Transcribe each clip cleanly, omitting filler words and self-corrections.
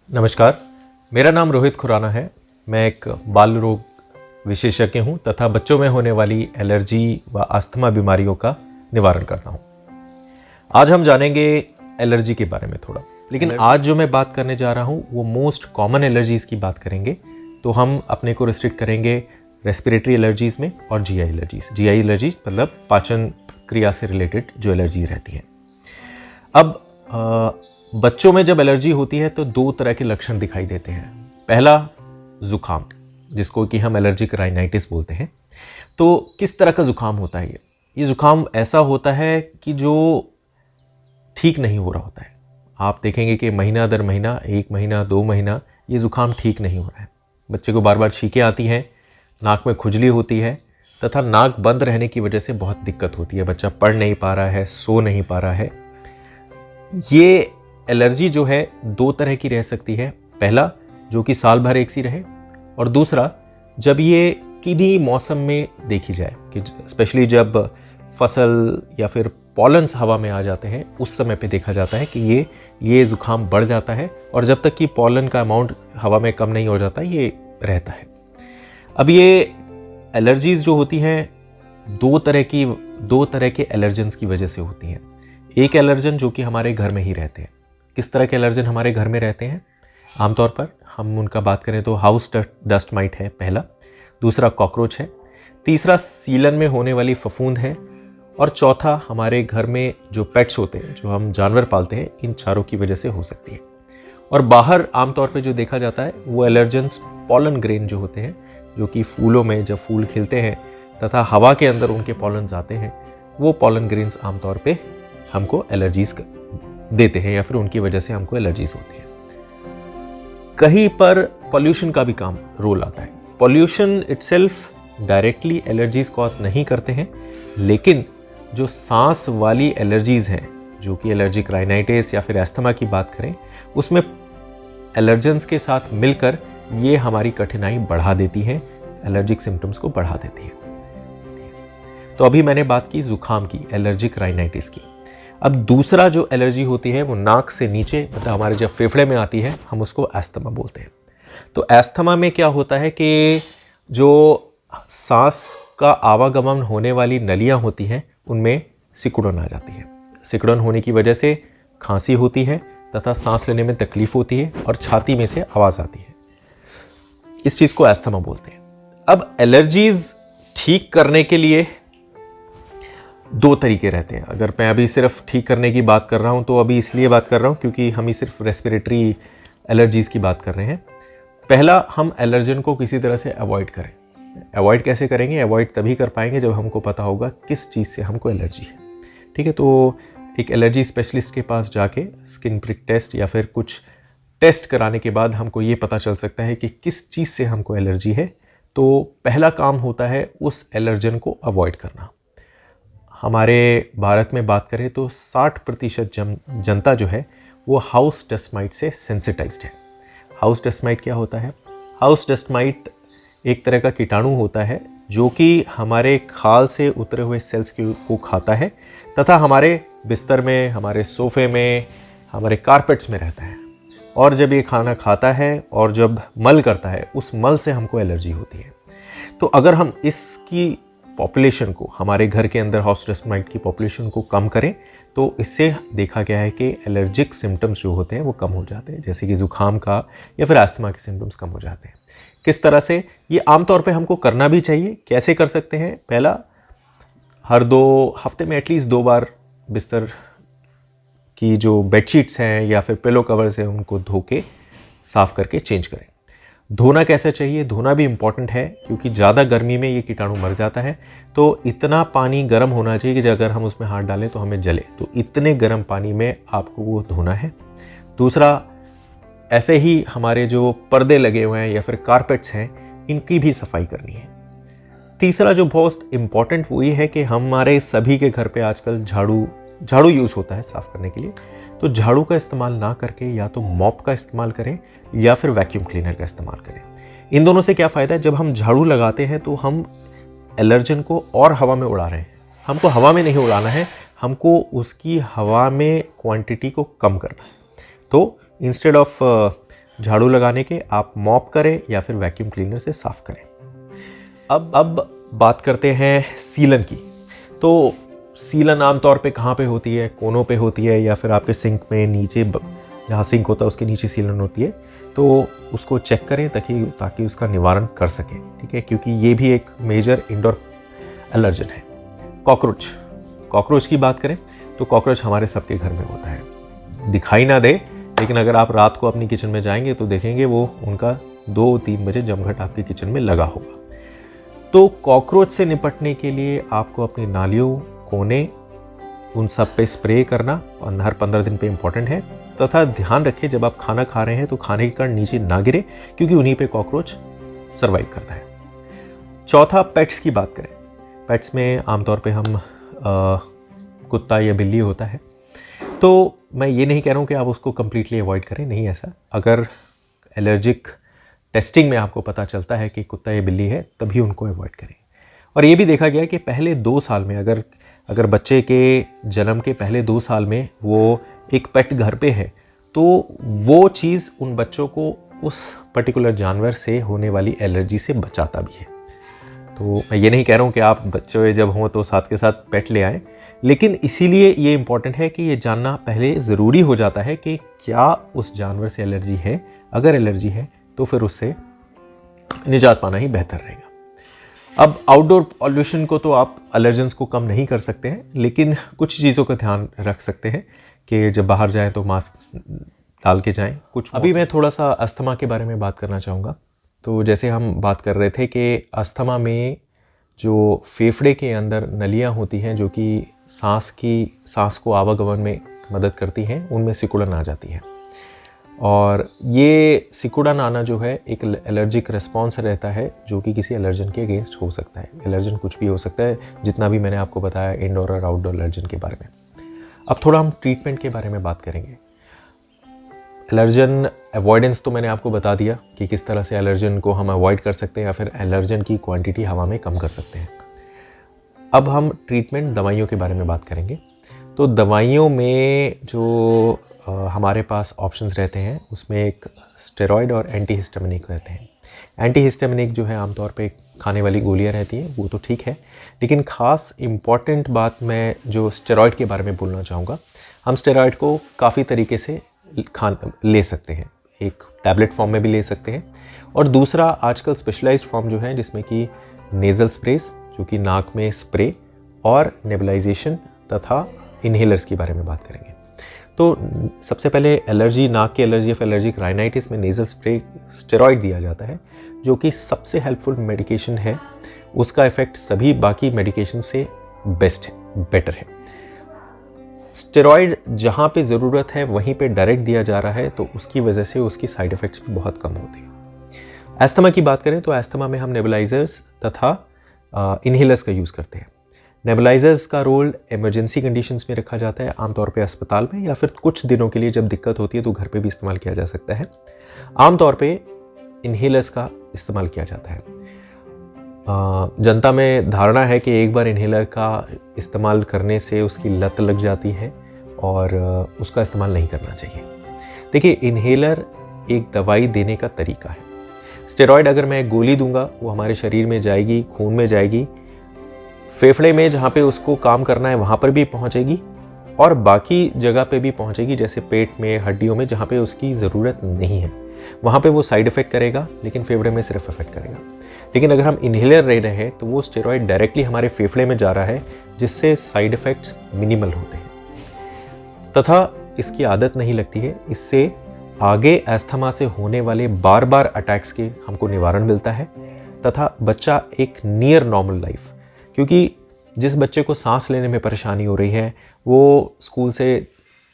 नमस्कार, मेरा नाम रोहित खुराना है। मैं एक बाल रोग विशेषज्ञ हूं तथा बच्चों में होने वाली एलर्जी व अस्थमा बीमारियों का निवारण करता हूं। आज हम जानेंगे एलर्जी के बारे में थोड़ा, लेकिन आज जो मैं बात करने जा रहा हूं वो मोस्ट कॉमन एलर्जीज़ की बात करेंगे। तो हम अपने को रिस्ट्रिक्ट करेंगे रेस्पिरेटरी एलर्जीज़ में और जीआई एलर्जीज़। जीआई एलर्जीज मतलब पाचन क्रिया से रिलेटेड जो एलर्जी रहती है। अब बच्चों में जब एलर्जी होती है तो दो तरह के लक्षण दिखाई देते हैं। पहला जुकाम, जिसको कि हम एलर्जिक राइनाइटिस बोलते हैं। तो किस तरह का जुकाम होता है ये जुकाम ऐसा होता है कि जो ठीक नहीं हो रहा होता है। आप देखेंगे कि महीना दर महीना, 1 महीना 2 महीना ये जुकाम ठीक नहीं हो रहा है। बच्चे को बार बार छींकें आती हैं, नाक में खुजली होती है तथा नाक बंद रहने की वजह से बहुत दिक्कत होती है। बच्चा पढ़ नहीं पा रहा है, सो नहीं पा रहा है। ये एलर्जी जो है दो तरह की रह सकती है। पहला जो कि साल भर एक सी रहे, और दूसरा जब ये किन्हीं मौसम में देखी जाए कि स्पेशली जब फसल या फिर पॉलन्स हवा में आ जाते हैं, उस समय पे देखा जाता है कि ये जुकाम बढ़ जाता है, और जब तक कि पॉलन का अमाउंट हवा में कम नहीं हो जाता ये रहता है। अब ये एलर्जीज जो होती हैं दो तरह के एलर्जेंस की वजह से होती हैं। एक एलर्जन जो कि हमारे घर में ही रहते हैं। किस तरह के एलर्जन हमारे घर में रहते हैं? आमतौर पर हम उनका बात करें तो हाउस डस्ट माइट है पहला, दूसरा कॉकरोच है, तीसरा सीलन में होने वाली फफूंद है, और चौथा हमारे घर में जो पेट्स होते हैं, जो हम जानवर पालते हैं, इन चारों की वजह से हो सकती है। और बाहर आमतौर पर जो देखा जाता है वो एलर्जेंस पॉलन ग्रेन जो होते हैं, जो कि फूलों में जब फूल खिलते हैं तथा हवा के अंदर उनके पॉलन्स आते हैं, वो पॉलन ग्रेन्स आमतौर पर हमको एलर्जीज देते हैं या फिर उनकी वजह से हमको एलर्जीज होती है। कहीं पर पॉल्यूशन का भी काम रोल आता है। Pollution itself directly allergies cause नहीं करते हैं, लेकिन जो सांस वाली एलर्जीज हैं, जो कि एलर्जिक राइनाइटिस या फिर अस्थमा की बात करें, उसमें एलर्जेंस के साथ मिलकर ये हमारी कठिनाई बढ़ा देती है, एलर्जिक सिम्टम्स को बढ़ा देती है। तो अभी मैंने बात की जुकाम की, एलर्जिक राइनाइटिस की। अब दूसरा जो एलर्जी होती है वो नाक से नीचे, मतलब हमारे जब फेफड़े में आती है, हम उसको अस्थमा बोलते हैं। तो अस्थमा में क्या होता है कि जो सांस का आवागमन होने वाली नलियां होती हैं उनमें सिकुड़न आ जाती है। सिकुड़न होने की वजह से खांसी होती है तथा सांस लेने में तकलीफ होती है और छाती में से आवाज़ आती है। इस चीज़ को अस्थमा बोलते हैं। अब एलर्जीज ठीक करने के लिए दो तरीके रहते हैं। अगर मैं अभी सिर्फ ठीक करने की बात कर रहा हूं तो अभी इसलिए बात कर रहा हूं क्योंकि हम ही सिर्फ रेस्पिरेटरी एलर्जीज़ की बात कर रहे हैं। पहला, हम एलर्जन को किसी तरह से अवॉइड करें। अवॉइड कैसे करेंगे? अवॉइड तभी कर पाएंगे जब हमको पता होगा किस चीज़ से हमको एलर्जी है। ठीक है, तो एक एलर्जी स्पेशलिस्ट के पास जाके स्किन प्रिक टेस्ट या फिर कुछ टेस्ट कराने के बाद हमको ये पता चल सकता है कि किस चीज़ से हमको एलर्जी है। तो पहला काम होता है उस एलर्जन को अवॉइड करना। हमारे भारत में बात करें तो 60% जनता जो है वो house dust might say sensitised है। हाउस डस्ट माइट क्या होता है? हाउस डस्ट माइट एक तरह का कीटाणु होता है जो कि हमारे खाल से उतरे हुए सेल्स को खाता है तथा हमारे बिस्तर में, हमारे सोफे में, हमारे कारपेट्स में रहता है। और जब ये खाना खाता है और जब मल करता है, उस मल से हमको एलर्जी होती है। तो अगर हम इसकी पॉपुलेशन को, हमारे घर के अंदर हाउस डस्ट माइट की पॉपुलेशन को कम करें, तो इससे देखा गया है कि एलर्जिक सिम्टम्स जो होते हैं वो कम हो जाते हैं, जैसे कि जुकाम का या फिर अस्थमा के सिम्टम्स कम हो जाते हैं। किस तरह से? ये आमतौर पे हमको करना भी चाहिए। कैसे कर सकते हैं? पहला, हर 2 हफ्ते में एटलीस्ट 2 बार बिस्तर की जो बेडशीट्स हैं या फिर पिलो कवर्स हैं उनको धो के साफ करके चेंज करें। धोना कैसे चाहिए? धोना भी इम्पॉर्टेंट है क्योंकि ज़्यादा गर्मी में ये कीटाणु मर जाता है। तो इतना पानी गर्म होना चाहिए कि अगर हम उसमें हाथ डालें तो हमें जले, तो इतने गर्म पानी में आपको वो धोना है। दूसरा, ऐसे ही हमारे जो पर्दे लगे हुए हैं या फिर कारपेट्स हैं, इनकी भी सफाई करनी है। तीसरा जो बहुत इम्पॉर्टेंट वो ये है कि हमारे सभी के घर पे आजकल झाड़ू यूज़ होता है साफ़ करने के लिए। तो झाड़ू का इस्तेमाल ना करके या तो मॉप का इस्तेमाल करें या फिर वैक्यूम क्लीनर का इस्तेमाल करें। इन दोनों से क्या फ़ायदा है? जब हम झाड़ू लगाते हैं तो हम एलर्जन को और हवा में उड़ा रहे हैं। हमको हवा में नहीं उड़ाना है, हमको उसकी हवा में क्वांटिटी को कम करना है। तो इंस्टेड ऑफ झाड़ू लगाने के आप मॉप करें या फिर वैक्यूम क्लीनर से साफ करें। अब बात करते हैं सीलन की। तो सीलन आमतौर पे कहाँ पे होती है? कोनों पे होती है या फिर आपके सिंक में नीचे, जहाँ सिंक होता है उसके नीचे सीलन होती है। तो उसको चेक करें ताकि उसका निवारण कर सकें, ठीक है, क्योंकि ये भी एक मेजर इंडोर एलर्जन है। कॉकरोच की बात करें तो कॉकरोच हमारे सबके घर में होता है, दिखाई ना दे, लेकिन अगर आप रात को अपनी किचन में जाएंगे तो देखेंगे वो उनका 2-3 बजे जमघट आपके किचन में लगा होगा। तो कॉकरोच से निपटने के लिए आपको अपनी नालियों, कोने, उन सब पे स्प्रे करना और हर 15 दिन पे इम्पॉर्टेंट है। तथा ध्यान रखिए जब आप खाना खा रहे हैं तो खाने के कण नीचे ना गिरे, क्योंकि उन्हीं पे कॉकरोच सर्वाइव करता है। चौथा, पेट्स की बात करें। पेट्स में आमतौर पे हम कुत्ता या बिल्ली होता है, तो मैं ये नहीं कह रहा हूँ कि आप उसको कम्प्लीटली अवॉइड करें, नहीं ऐसा। अगर एलर्जिक टेस्टिंग में आपको पता चलता है कि कुत्ता या बिल्ली है, तभी उनको अवॉइड करें। और ये भी देखा गया कि पहले 2 साल में अगर बच्चे के जन्म के पहले 2 साल में वो एक पेट घर पे है, तो वो चीज़ उन बच्चों को उस पर्टिकुलर जानवर से होने वाली एलर्जी से बचाता भी है। तो मैं ये नहीं कह रहा हूँ कि आप बच्चे जब हों तो साथ के साथ पेट ले आएँ, लेकिन इसीलिए ये इम्पॉर्टेंट है कि ये जानना पहले ज़रूरी हो जाता है कि क्या उस जानवर से एलर्जी है। अगर एलर्जी है तो फिर उससे निजात पाना ही बेहतर रहेगा। अब आउटडोर पॉल्यूशन को तो आप एलर्जेंस को कम नहीं कर सकते हैं, लेकिन कुछ चीज़ों का ध्यान रख सकते हैं कि जब बाहर जाएं तो मास्क डाल के जाएं। अभी मैं थोड़ा सा अस्थमा के बारे में बात करना चाहूँगा। तो जैसे हम बात कर रहे थे कि अस्थमा में जो फेफड़े के अंदर नलियाँ होती हैं जो कि सांस को आवागमन में मदद करती हैं, उनमें सिकुड़न आ जाती है। और ये सिकुड़न आना जो है एक एलर्जिक रिस्पॉन्स रहता है जो कि किसी एलर्जन के अगेंस्ट हो सकता है। एलर्जन कुछ भी हो सकता है, जितना भी मैंने आपको बताया इंडोर और आउटडोर एलर्जन के बारे में। अब थोड़ा हम ट्रीटमेंट के बारे में बात करेंगे। एलर्जन अवॉइडेंस तो मैंने आपको बता दिया कि किस तरह से एलर्जन को हम अवॉइड कर सकते हैं या फिर एलर्जन की क्वांटिटी हवा में कम कर सकते हैं। अब हम ट्रीटमेंट दवाइयों के बारे में बात करेंगे। तो दवाइयों में जो हमारे पास ऑप्शंस रहते हैं उसमें एक स्टेरॉइड और एंटीहिस्टामिनिक रहते हैं। एंटीहिस्टामिनिक जो है आमतौर पे खाने वाली गोलियां रहती हैं, वो तो ठीक है, लेकिन ख़ास इम्पॉर्टेंट बात मैं जो स्टेरॉइड के बारे में बोलना चाहूँगा। हम स्टेरॉइड को काफ़ी तरीके से ले सकते हैं, एक टैबलेट फॉर्म में भी ले सकते हैं, और दूसरा आजकल स्पेशलाइज्ड फॉर्म जो है जिसमें कि नेज़ल स्प्रेस जो कि नाक में स्प्रे और नेबुलाइजेशन तथा इन्हेलर्स के बारे में बात करेंगे। तो सबसे पहले नाक की एलर्जी ऑफ एलर्जिक राइनाइटिस में नेज़ल स्प्रे स्टेरॉइड दिया जाता है जो कि सबसे हेल्पफुल मेडिकेशन है। उसका इफ़ेक्ट सभी बाकी मेडिकेशन से बेटर है। स्टेरॉइड जहाँ पे ज़रूरत है वहीं पे डायरेक्ट दिया जा रहा है, तो उसकी वजह से उसकी साइड इफ़ेक्ट्स भी बहुत कम होते हैं। एस्थमा की बात करें तो एस्थमा में हम नेबुलाइजर्स तथा इन्हेलर्स का यूज़ करते हैं। नेबुलाइजर्स का रोल इमरजेंसी कंडीशंस में रखा जाता है, आमतौर पे अस्पताल में, या फिर कुछ दिनों के लिए जब दिक्कत होती है तो घर पे भी इस्तेमाल किया जा सकता है। आमतौर पे इन्हेलर्स का इस्तेमाल किया जाता है। जनता में धारणा है कि एक बार इन्हेलर का इस्तेमाल करने से उसकी लत लग जाती है और उसका इस्तेमाल नहीं करना चाहिए। देखिए, इन्हेलर एक दवाई देने का तरीका है। स्टेरॉइड अगर मैं गोली दूंगा वो हमारे शरीर में जाएगी, खून में जाएगी, फेफड़े में जहाँ पे उसको काम करना है वहाँ पर भी पहुँचेगी और बाकी जगह पे भी पहुँचेगी, जैसे पेट में, हड्डियों में, जहाँ पे उसकी ज़रूरत नहीं है वहाँ पे वो साइड इफ़ेक्ट करेगा, लेकिन फेफड़े में सिर्फ इफेक्ट करेगा। लेकिन अगर हम इन्हेलर ले रहे हैं तो वो स्टेरॉइड डायरेक्टली हमारे फेफड़े में जा रहा है, जिससे साइड इफ़ेक्ट्स मिनिमल होते हैं तथा इसकी आदत नहीं लगती है। इससे आगे एस्थमा से होने वाले बार बार अटैक्स के हमको निवारण मिलता है तथा बच्चा एक नियर नॉर्मल लाइफ, क्योंकि जिस बच्चे को सांस लेने में परेशानी हो रही है वो स्कूल से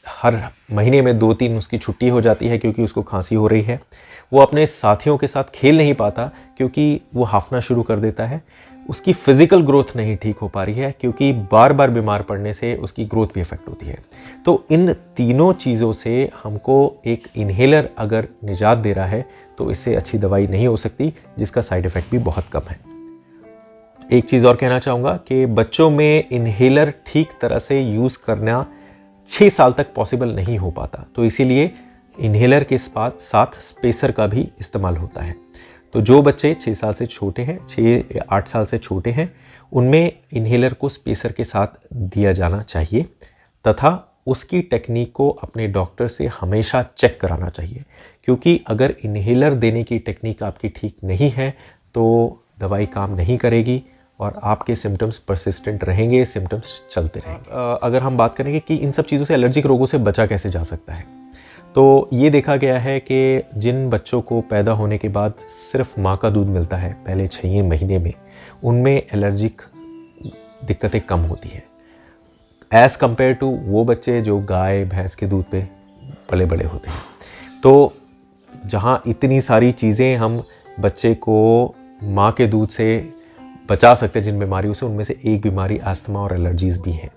हर महीने में 2-3 उसकी छुट्टी हो जाती है क्योंकि उसको खांसी हो रही है, वो अपने साथियों के साथ खेल नहीं पाता क्योंकि वो हांफना शुरू कर देता है, उसकी फिज़िकल ग्रोथ नहीं ठीक हो पा रही है क्योंकि बार बार बीमार पड़ने से उसकी ग्रोथ भी इफेक्ट होती है। तो इन तीनों चीज़ों से हमको एक इन्हेलर अगर निजात दे रहा है तो इससे अच्छी दवाई नहीं हो सकती, जिसका साइड इफ़ेक्ट भी बहुत कम है। एक चीज़ और कहना चाहूँगा कि बच्चों में इन्हेलर ठीक तरह से यूज़ करना 6 साल तक पॉसिबल नहीं हो पाता, तो इसीलिए इन्हेलर के साथ स्पेसर का भी इस्तेमाल होता है। तो जो बच्चे 6 साल से छोटे हैं, 6 या 8 साल से छोटे हैं, उनमें इन्हेलर को स्पेसर के साथ दिया जाना चाहिए तथा उसकी टेक्निक को अपने डॉक्टर से हमेशा चेक कराना चाहिए, क्योंकि अगर इन्हेलर देने की टेक्निक आपकी ठीक नहीं है तो दवाई काम नहीं करेगी और आपके सिम्टम्स परसिस्टेंट रहेंगे, सिम्टम्स चलते रहेंगे। अगर हम बात करेंगे कि इन सब चीज़ों से, एलर्जिक रोगों से बचा कैसे जा सकता है, तो ये देखा गया है कि जिन बच्चों को पैदा होने के बाद सिर्फ माँ का दूध मिलता है पहले 6 महीने में, उनमें एलर्जिक दिक्कतें कम होती हैं एज़ कम्पेयर टू वो बच्चे जो गाय भैंस के दूध पे पले बड़े होते हैं। तो जहाँ इतनी सारी चीज़ें हम बच्चे को माँ के दूध से बचा सकते हैं जिन बीमारियों से, उनमें से एक बीमारी अस्थमा और एलर्जीज़ भी हैं।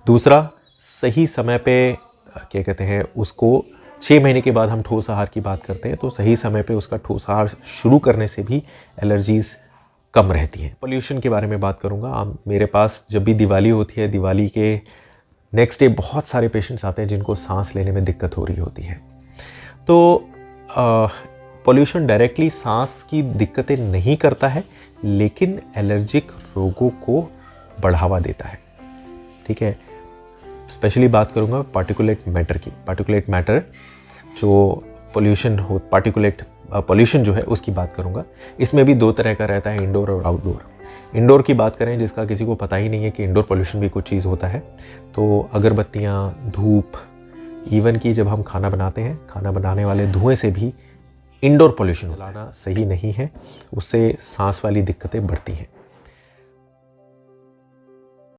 दूसरा, सही समय पे क्या कहते हैं उसको 6 महीने के बाद हम ठोस आहार की बात करते हैं, तो सही समय पे उसका ठोस आहार शुरू करने से भी एलर्जीज़ कम रहती हैं। पोल्यूशन के बारे में बात करूँगा। मेरे पास जब भी दिवाली होती है, दिवाली के नेक्स्ट डे बहुत सारे पेशेंट्स आते हैं जिनको सांस लेने में दिक्कत हो रही होती है। तो पोल्यूशन डायरेक्टली सांस की दिक्कतें नहीं करता है, लेकिन एलर्जिक रोगों को बढ़ावा देता है। ठीक है, स्पेशली बात करूँगा पार्टिकुलेट मैटर की। पार्टिकुलेट मैटर जो पोल्यूशन जो है उसकी बात करूँगा। इसमें भी 2 तरह का रहता है, इंडोर और आउटडोर। इंडोर की बात करें, जिसका किसी को पता ही नहीं है कि इंडोर पोल्यूशन भी कुछ चीज़ होता है, तो अगरबत्तियाँ, धूप, इवन कि जब हम खाना बनाते हैं, खाना बनाने वाले धुएँ से भी इंडोर पोल्यूशन लाना सही नहीं है, उससे सांस वाली दिक्कतें बढ़ती हैं।